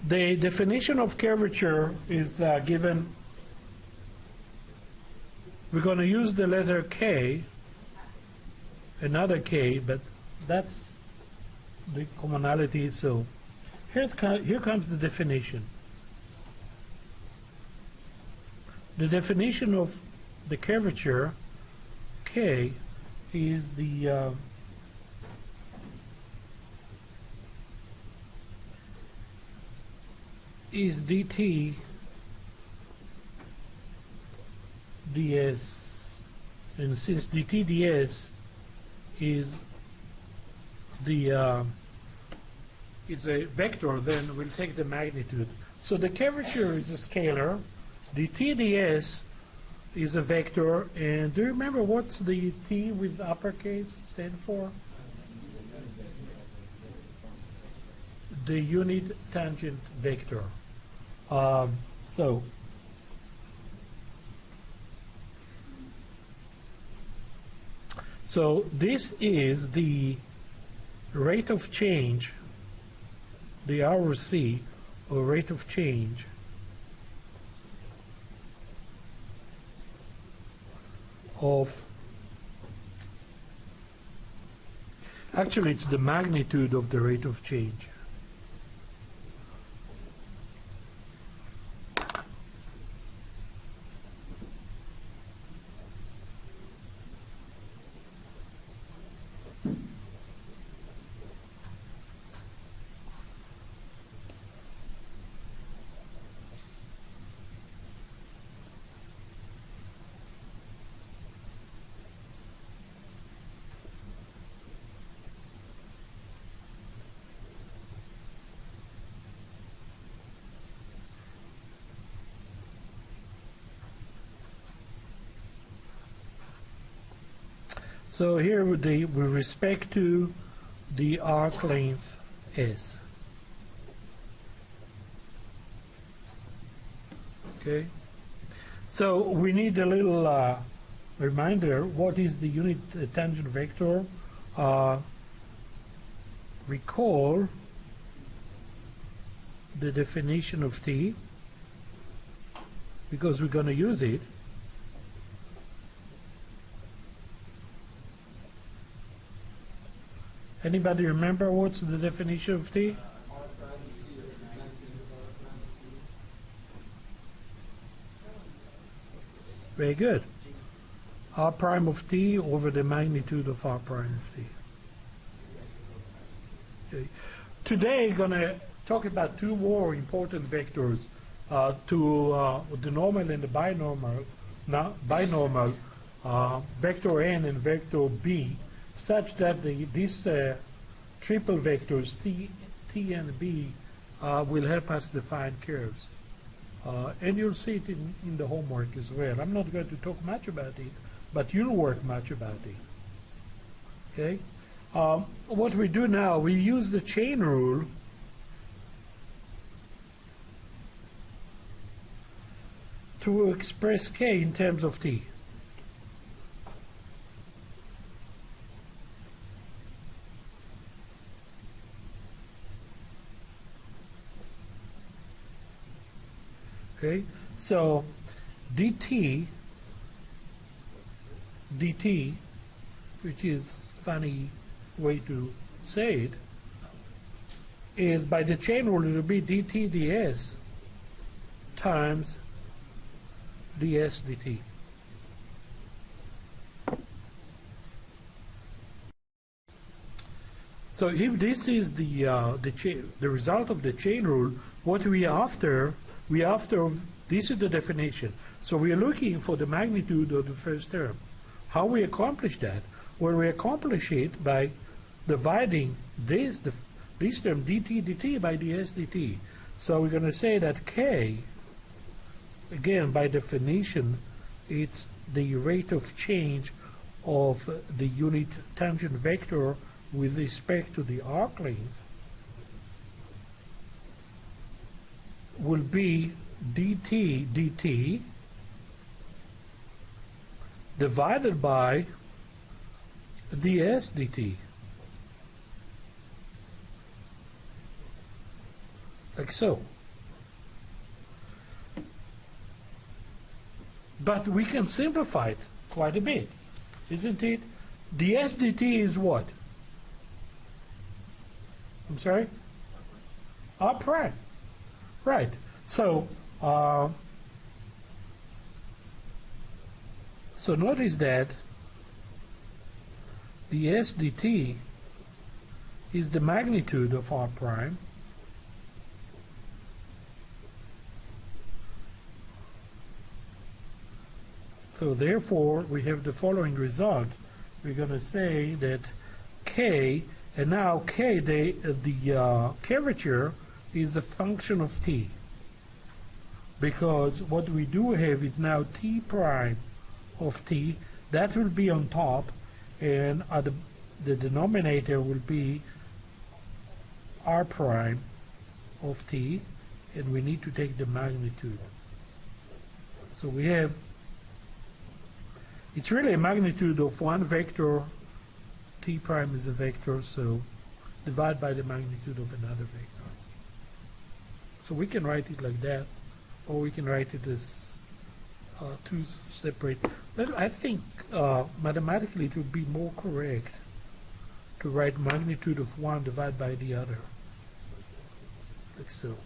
The definition of curvature is given. We're going to use the letter K, another K, but that's the commonality. So here comes the definition. The definition of the curvature K is the is dt ds, and since dt ds is the is a vector, then we'll take the magnitude. So the curvature is a scalar, dt ds is a vector, and do you remember what's the t with uppercase stand for? The unit tangent vector. So this is the rate of change, the ROC, or rate of change, of, actually it's the magnitude of the rate of change. So here with respect to the arc length S. Okay. So we need a little reminder. What is the unit tangent vector? Recall the definition of T, because we're going to use it. Anybody remember what's the definition of T? Very good. R prime of T over the magnitude of R prime of T. Okay. Today, we're going to talk about two more important vectors, the normal and the binormal, vector n and vector b, such that these triple vectors, T and B, will help us define curves. And you'll see it in the homework as well. I'm not going to talk much about it, but you'll work much about it. Okay? What we do now, we use the chain rule to express K in terms of T. Okay, so dt, which is funny way to say it, is by the chain rule it will be dt ds times ds dt. So if this is the result of the chain rule, what we are after, this is the definition. So we are looking for the magnitude of the first term. How we accomplish that? Well, we accomplish it by dividing this term dt dt by ds dt. So we're going to say that K, again by definition, it's the rate of change of the unit tangent vector with respect to the arc length will be dt dt divided by ds dt. Like so. But we can simplify it quite a bit, isn't it? The SDT is what? I'm sorry? R prime. Right. So, so notice that the SDT is the magnitude of R prime. So therefore, we have the following result. We're going to say that K, and now K, the curvature is a function of T. Because what we do have is now T prime of T. That will be on top, and the denominator will be R prime of T, and we need to take the magnitude. So we have, it's really a magnitude of one vector. T prime is a vector, so divide by the magnitude of another vector. So we can write it like that, or we can write it as two separate. But I think mathematically it would be more correct to write magnitude of one divided by the other, like so.